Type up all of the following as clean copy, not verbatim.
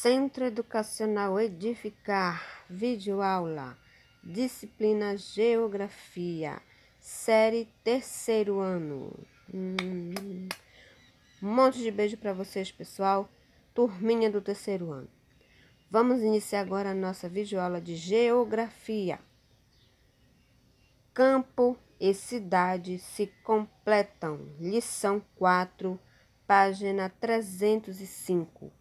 Centro Educacional Edificar, videoaula, disciplina Geografia, série 3º ano. Um monte de beijo para vocês, pessoal, turminha do 3º ano. Vamos iniciar agora a nossa videoaula de Geografia. Campo e cidade se completam. Lição 4, página 305.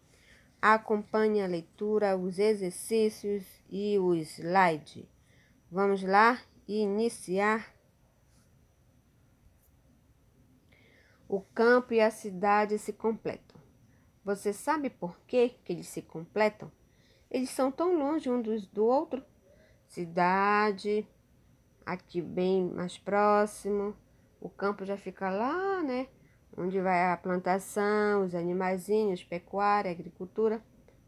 Acompanhe a leitura, os exercícios e o slide. Vamos lá iniciar. O campo e a cidade se completam. Você sabe por que eles se completam? Eles são tão longe um do outro. Cidade, aqui bem mais próximo. O campo já fica lá, né? Onde vai a plantação, os animaizinhos, pecuária, agricultura.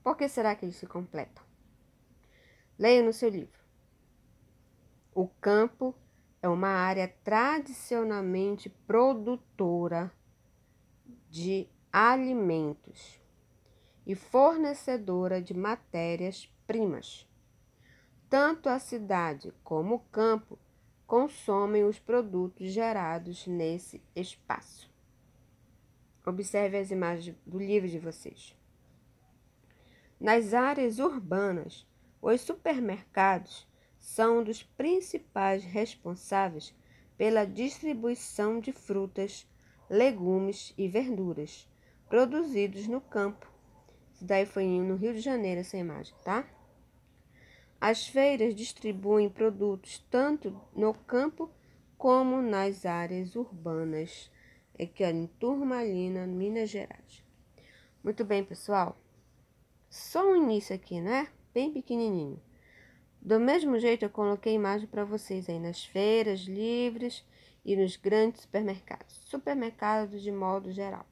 Por que será que eles se completam? Leia no seu livro. O campo é uma área tradicionalmente produtora de alimentos e fornecedora de matérias-primas. Tanto a cidade como o campo consomem os produtos gerados nesse espaço. Observe as imagens do livro de vocês. Nas áreas urbanas, os supermercados são um dos principais responsáveis pela distribuição de frutas, legumes e verduras produzidos no campo. Isso daí foi no Rio de Janeiro, essa imagem, tá? As feiras distribuem produtos tanto no campo como nas áreas urbanas, aqui em Turmalina, Minas Gerais. Muito bem, pessoal. Só um início aqui, né? Bem pequenininho. Do mesmo jeito, eu coloquei imagem para vocês aí nas feiras livres e nos grandes supermercados. Supermercados de modo geral.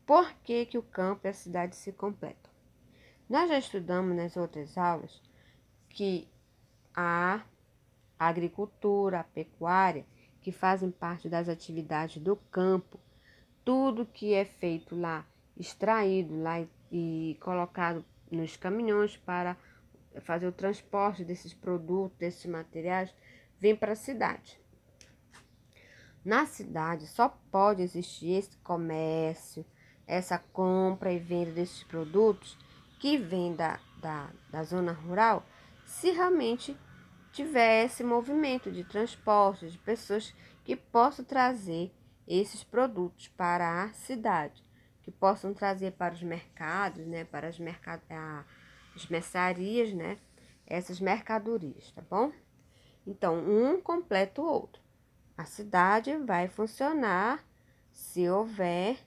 Por que o campo e a cidade se completam? Nós já estudamos nas outras aulas que a agricultura, a pecuária, que fazem parte das atividades do campo, tudo que é feito lá, extraído lá e colocado nos caminhões para fazer o transporte desses produtos, desses materiais, vem para a cidade. Na cidade só pode existir esse comércio, essa compra e venda desses produtos que vem da zona rural, se realmente tiver esse movimento de transporte de pessoas que possam trazer esses produtos para a cidade, que possam trazer para os mercados, né, para as mercearias, né, essas mercadorias, tá bom? Então, um completa o outro. A cidade vai funcionar se houver,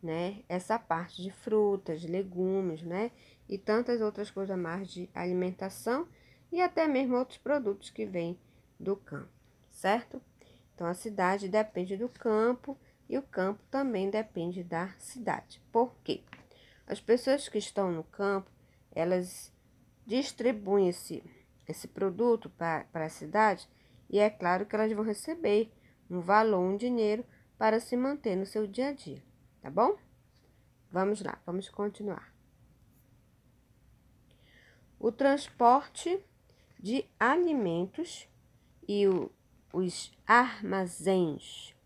né, essa parte de frutas, legumes, né, e tantas outras coisas mais de alimentação e até mesmo outros produtos que vêm do campo, certo? Então, a cidade depende do campo e o campo também depende da cidade. Por quê? As pessoas que estão no campo, elas distribuem esse produto para a cidade e é claro que elas vão receber um valor, um dinheiro para se manter no seu dia a dia, tá bom? Vamos lá, vamos continuar. O transporte de alimentos e os armazéns,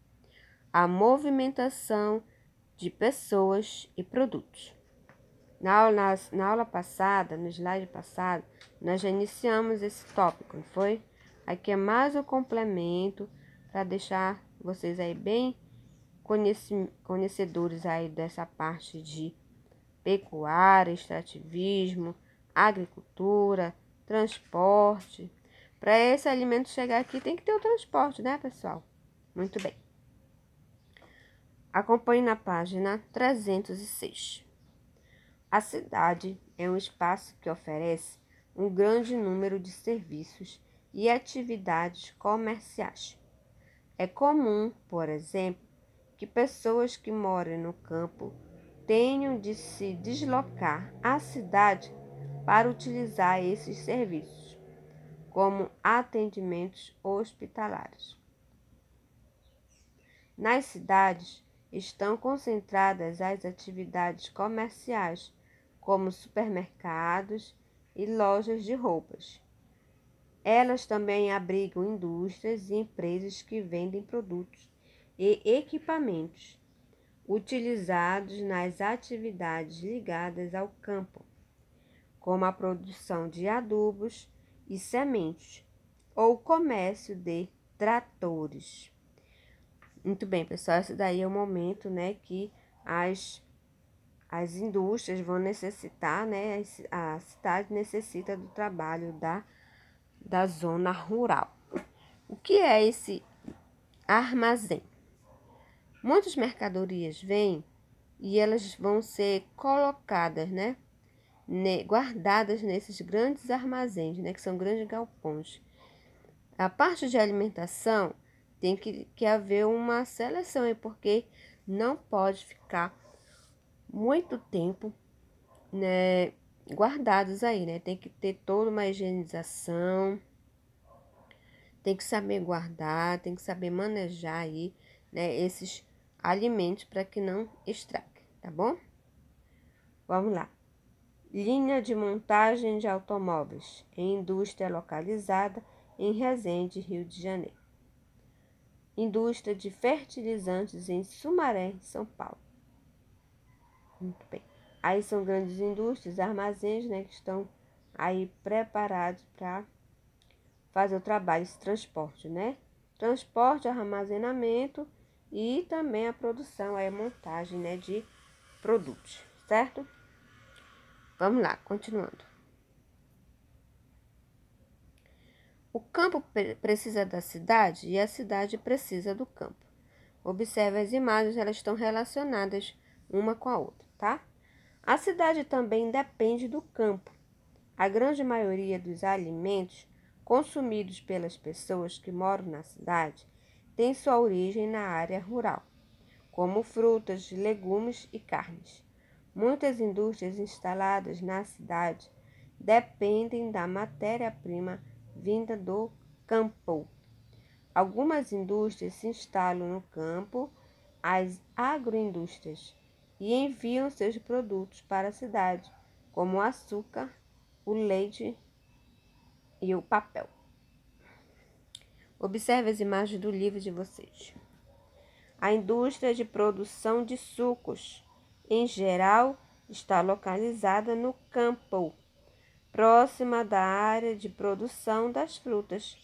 a movimentação de pessoas e produtos. Na aula passada, no slide passado, nós já iniciamos esse tópico, não foi? Aqui é mais um complemento para deixar vocês aí bem conhecedores aí dessa parte de pecuária, extrativismo, agricultura, transporte. Para esse alimento chegar aqui tem que ter o transporte, né, pessoal? Muito bem. Acompanhe na página 306. A cidade é um espaço que oferece um grande número de serviços e atividades comerciais. É comum, por exemplo, que pessoas que moram no campo tenham de se deslocar à cidade para utilizar esses serviços, como atendimentos hospitalares. Nas cidades estão concentradas as atividades comerciais, como supermercados e lojas de roupas. Elas também abrigam indústrias e empresas que vendem produtos e equipamentos utilizados nas atividades ligadas ao campo, como a produção de adubos e sementes, ou o comércio de tratores. Muito bem, pessoal, esse daí é o momento, né, que as indústrias vão necessitar, né, a cidade necessita do trabalho da zona rural. O que é esse armazém? Muitas mercadorias vêm e elas vão ser colocadas, né, guardadas nesses grandes armazéns, né, que são grandes galpões. A parte de alimentação tem que haver uma seleção, porque não pode ficar muito tempo, né, guardados aí, né? Tem que ter toda uma higienização, tem que saber guardar, tem que saber manejar aí, né, esses alimentos para que não estrague, tá bom? Vamos lá. Linha de montagem de automóveis em indústria localizada em Resende, Rio de Janeiro. Indústria de fertilizantes em Sumaré, São Paulo. Muito bem. Aí são grandes indústrias, armazéns, né, que estão aí preparados para fazer o trabalho, esse transporte, né? Transporte, armazenamento e também a produção, a montagem, né, de produtos, certo? Vamos lá, continuando. O campo precisa da cidade e a cidade precisa do campo. Observe as imagens, elas estão relacionadas uma com a outra, tá? A cidade também depende do campo. A grande maioria dos alimentos consumidos pelas pessoas que moram na cidade tem sua origem na área rural, como frutas, legumes e carnes. Muitas indústrias instaladas na cidade dependem da matéria-prima vinda do campo. Algumas indústrias se instalam no campo, as agroindústrias, e enviam seus produtos para a cidade, como o açúcar, o leite e o papel. Observe as imagens do livro de vocês. A indústria de produção de sucos, em geral, está localizada no campo, próxima da área de produção das frutas,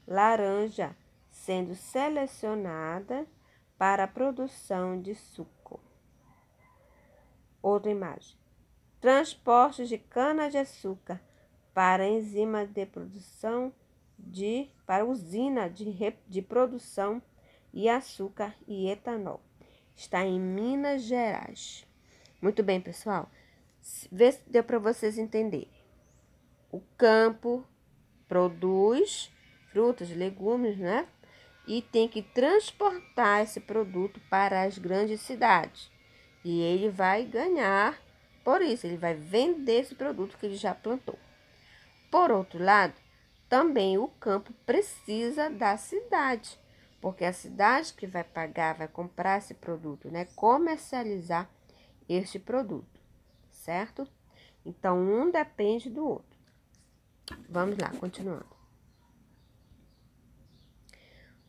laranja, sendo selecionada para a produção de suco. Outra imagem. Transporte de cana-de-açúcar para enzima de produção para usina de produção e açúcar e etanol. Está em Minas Gerais. Muito bem, pessoal. Vê se deu para vocês entenderem. O campo produz frutas, legumes, né? E tem que transportar esse produto para as grandes cidades. E ele vai ganhar por isso, ele vai vender esse produto que ele já plantou. Por outro lado, também o campo precisa da cidade, porque a cidade que vai pagar, vai comprar esse produto, né? Comercializar este produto, certo? Então, um depende do outro. Vamos lá, continuando.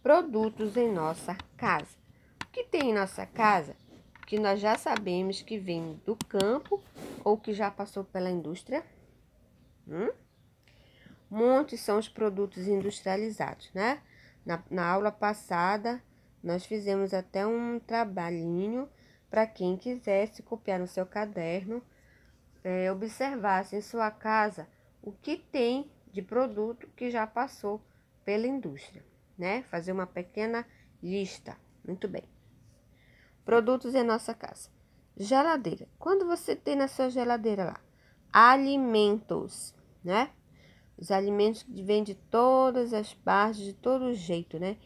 Produtos em nossa casa. O que tem em nossa casa que nós já sabemos que vem do campo ou que já passou pela indústria? Muitos são os produtos industrializados, né? Na aula passada, nós fizemos até um trabalhinho para quem quisesse copiar no seu caderno, observasse em sua casa o que tem de produto que já passou pela indústria, né? Fazer uma pequena lista. Muito bem. Produtos em nossa casa. Geladeira. Quando você tem na sua geladeira lá alimentos, né? Os alimentos que vêm de todas as partes, de todo jeito, né?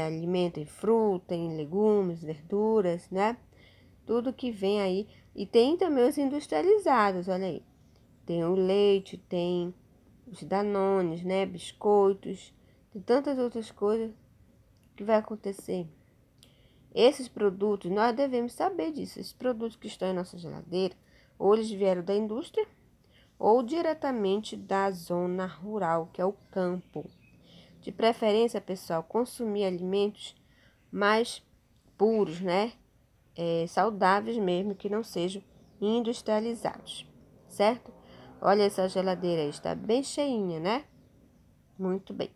Alimento em fruta, em legumes, verduras, né? Tudo que vem aí. E tem também os industrializados, olha aí. Tem o leite, tem os danones, né? Biscoitos, tem tantas outras coisas que vai acontecer. Esses produtos, nós devemos saber disso. Esses produtos que estão em nossa geladeira, Ou eles vieram da indústria ou diretamente da zona rural, que é o campo. De preferência, pessoal, consumir alimentos mais puros, né? Saudáveis mesmo, que não sejam industrializados, certo? Olha, essa geladeira aí, está bem cheinha, né? Muito bem.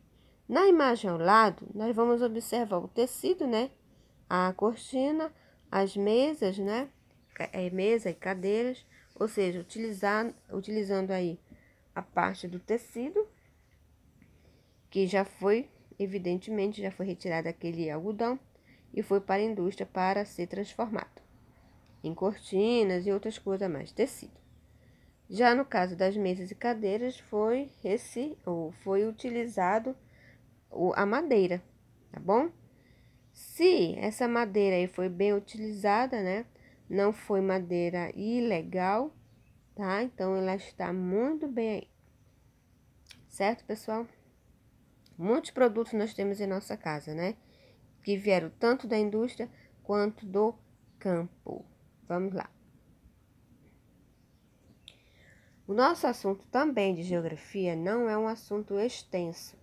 Na imagem ao lado, nós vamos observar o tecido, né? A cortina, as mesas, né? Mesa e cadeiras, ou seja, utilizando aí a parte do tecido, que já foi, evidentemente, já foi retirado aquele algodão e foi para a indústria para ser transformado em cortinas e outras coisas mais, tecido. Já no caso das mesas e cadeiras, foi utilizado a madeira, tá bom? Se essa madeira aí foi bem utilizada, né? Não foi madeira ilegal, tá? Então, ela está muito bem aí. Certo, pessoal? Muitos produtos nós temos em nossa casa, né? Que vieram tanto da indústria quanto do campo. Vamos lá. O nosso assunto também de geografia não é um assunto extenso,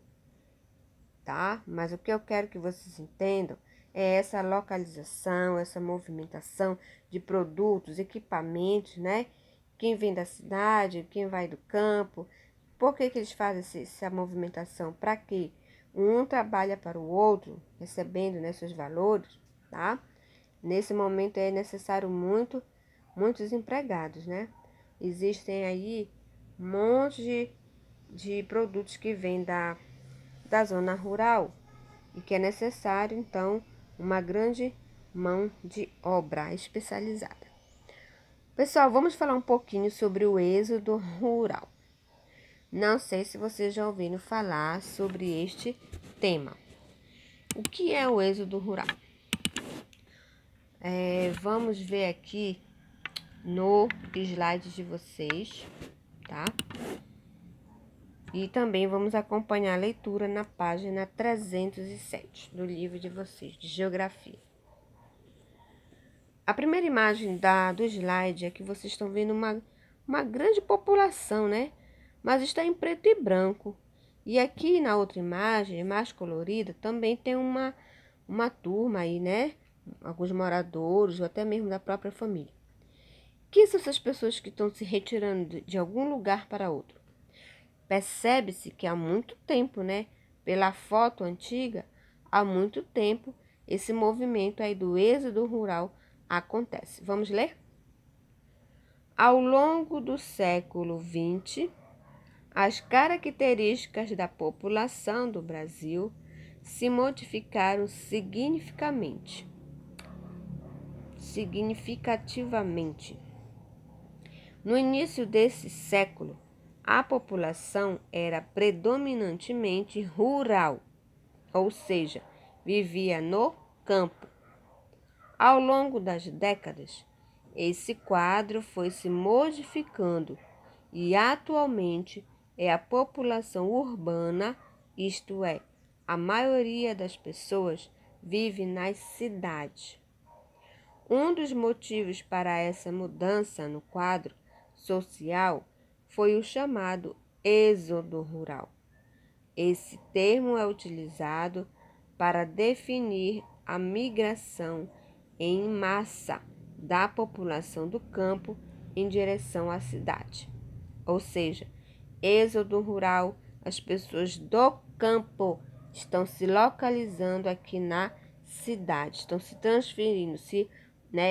tá? Mas o que eu quero que vocês entendam é essa localização, essa movimentação de produtos, equipamentos, né? Quem vem da cidade, quem vai do campo, por que eles fazem essa movimentação? Para quê? Um trabalha para o outro, recebendo, né, seus valores, tá? Nesse momento é necessário muitos empregados, né? Existem aí um monte de produtos que vêm da zona rural e que é necessário, então, uma grande mão de obra especializada. Pessoal, vamos falar um pouquinho sobre o êxodo rural. Não sei se vocês já ouviram falar sobre este tema. O que é o êxodo rural? Vamos ver aqui no slide de vocês, tá? E também vamos acompanhar a leitura na página 307 do livro de vocês, de Geografia. A primeira imagem do slide é que vocês estão vendo uma grande população, né? Mas está em preto e branco. E aqui na outra imagem, mais colorida, também tem uma turma aí, né? Alguns moradores ou até mesmo da própria família. Quem são essas pessoas que estão se retirando de algum lugar para outro? Percebe-se que há muito tempo, né? Pela foto antiga, há muito tempo esse movimento aí do êxodo rural acontece. Vamos ler? Ao longo do século XX, as características da população do Brasil se modificaram significativamente. No início desse século, a população era predominantemente rural, ou seja, vivia no campo. Ao longo das décadas, esse quadro foi se modificando e atualmente é a população urbana, isto é, a maioria das pessoas vive nas cidades. Um dos motivos para essa mudança no quadro social foi o chamado êxodo rural. Esse termo é utilizado para definir a migração em massa da população do campo em direção à cidade. Ou seja, êxodo rural, as pessoas do campo estão se localizando aqui na cidade, estão se transferindo,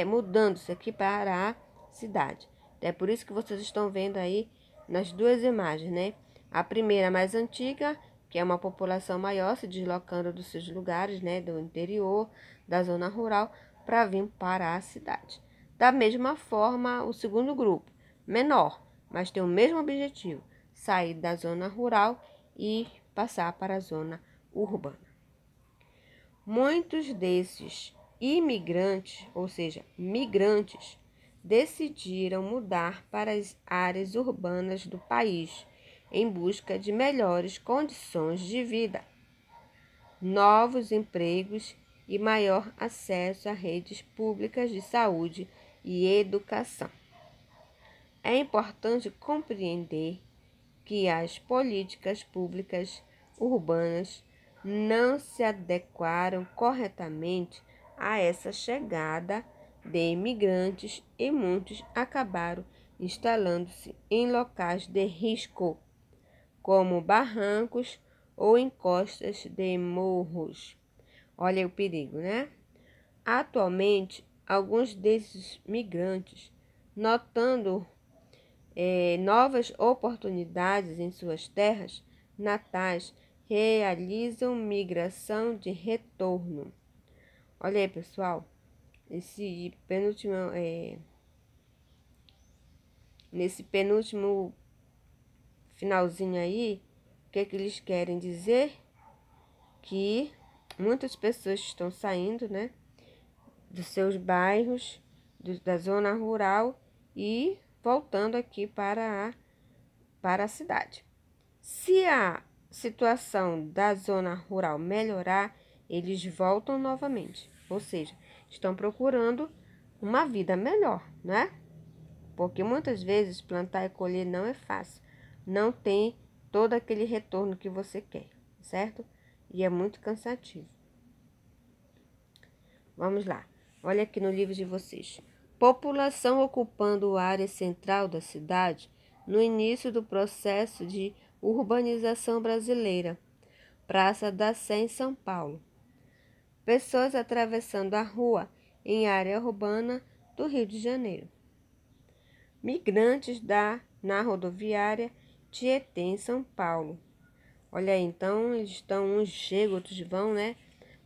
mudando-se aqui para a cidade. É por isso que vocês estão vendo aí nas duas imagens, né? A primeira mais antiga, que é uma população maior se deslocando dos seus lugares, né, do interior, da zona rural, para vir para a cidade. Da mesma forma, o segundo grupo, menor, mas tem o mesmo objetivo, sair da zona rural e passar para a zona urbana. Muitos desses imigrantes, ou seja, migrantes, decidiram mudar para as áreas urbanas do país em busca de melhores condições de vida, novos empregos e maior acesso a redes públicas de saúde e educação. É importante compreender que as políticas públicas urbanas não se adequaram corretamente a essa chegada de imigrantes e muitos acabaram instalando-se em locais de risco, como barrancos ou encostas de morros. Olha o perigo, né? Atualmente, alguns desses migrantes, notando novas oportunidades em suas terras natais, realizam migração de retorno. Olha aí, pessoal, nesse penúltimo finalzinho aí, o que é que eles querem dizer? Que muitas pessoas estão saindo, né, dos seus bairros, da zona rural e voltando aqui para a cidade. Se a situação da zona rural melhorar, eles voltam novamente. Ou seja, estão procurando uma vida melhor, né? Porque muitas vezes plantar e colher não é fácil. Não tem todo aquele retorno que você quer, certo? E é muito cansativo. Vamos lá. Olha aqui no livro de vocês. População ocupando a área central da cidade no início do processo de urbanização brasileira. Praça da Sé, em São Paulo. Pessoas atravessando a rua em área urbana do Rio de Janeiro. Migrantes na rodoviária Tietê, em São Paulo. Olha aí, então, eles estão, uns chegam, outros vão, né?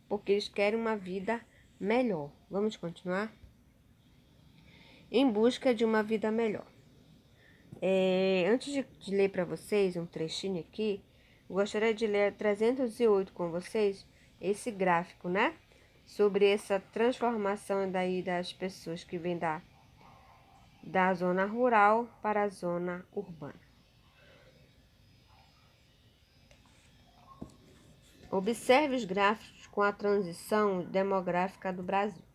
Porque eles querem uma vida melhor. Vamos continuar? Em busca de uma vida melhor. Antes de ler para vocês um trechinho aqui, eu gostaria de ler 308 com vocês, esse gráfico, né? Sobre essa transformação daí das pessoas que vêm da zona rural para a zona urbana. Observe os gráficos com a transição demográfica do Brasil.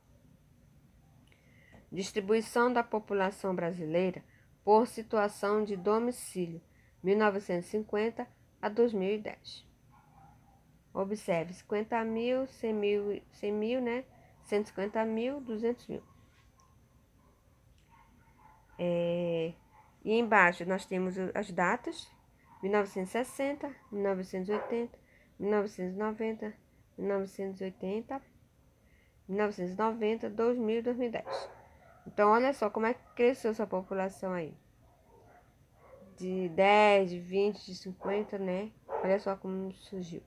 Distribuição da população brasileira por situação de domicílio, 1950 a 2010. Observe, 50 mil, 100 mil, né? 150 mil, 200 mil. E embaixo nós temos as datas, 1960, 1980, 1990, 1980, 1990, 2000 e 2010. Então, olha só como é que cresceu essa população aí. De 10, de 20, de 50, né? Olha só como surgiu.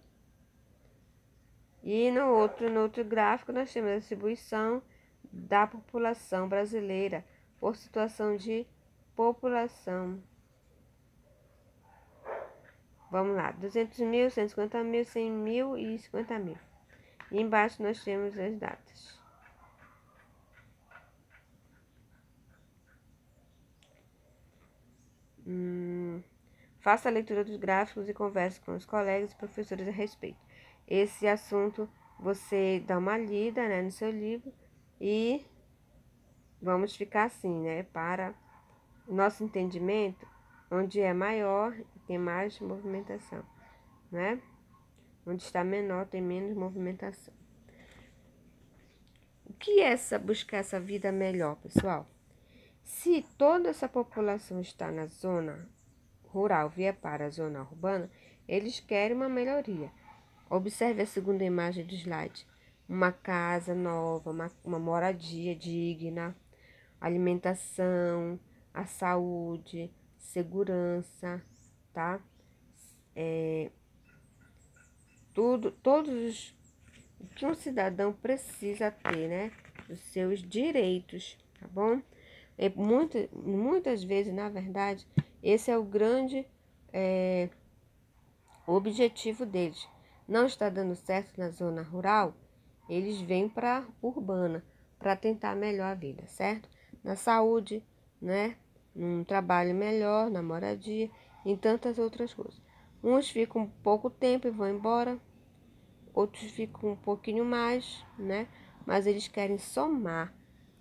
E no outro gráfico, nós temos a distribuição da população brasileira por situação de população. Vamos lá, 200 mil, 150 mil, 100 mil e 50 mil. E embaixo nós temos as datas. Faça a leitura dos gráficos e converse com os colegas e professores a respeito. Esse assunto você dá uma lida, né, no seu livro e vamos ficar assim, né, para o nosso entendimento, onde é maior tem mais movimentação, né? Onde está menor tem menos movimentação. O que é buscar essa vida melhor, pessoal? Se toda essa população está na zona rural vier para a zona urbana, eles querem uma melhoria. Observe a segunda imagem do slide. Uma casa nova, uma moradia digna, alimentação, a saúde, segurança, tá? Todos o que um cidadão precisa ter, né? Os seus direitos, tá bom? Muitas vezes, na verdade, esse é o grande objetivo deles. Não está dando certo na zona rural, eles vêm para a urbana para tentar melhor a vida, certo? Na saúde, né? Num trabalho melhor, na moradia, em tantas outras coisas. Uns ficam pouco tempo e vão embora, outros ficam um pouquinho mais, né? Mas eles querem somar,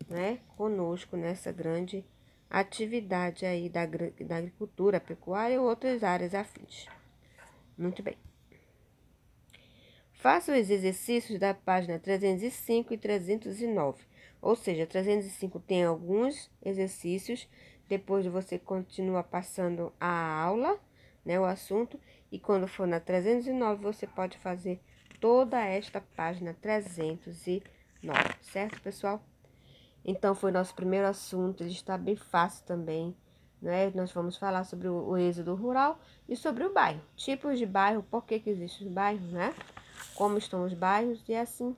né, conosco nessa grande atividade aí da agricultura, pecuária ou outras áreas afins. Muito bem. Faça os exercícios da página 305 e 309. Ou seja, 305 tem alguns exercícios, depois você continua passando a aula, né, o assunto, e quando for na 309 você pode fazer toda esta página 309, certo, pessoal? Então, foi nosso primeiro assunto, ele está bem fácil também, né? Nós vamos falar sobre o êxodo rural e sobre o bairro, tipos de bairro, por que existem os bairros, né? Como estão os bairros e assim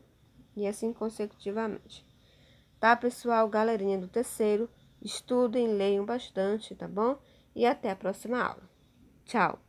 consecutivamente. Tá, pessoal? Galerinha do terceiro, estudem, leiam bastante, tá bom? E até a próxima aula. Tchau!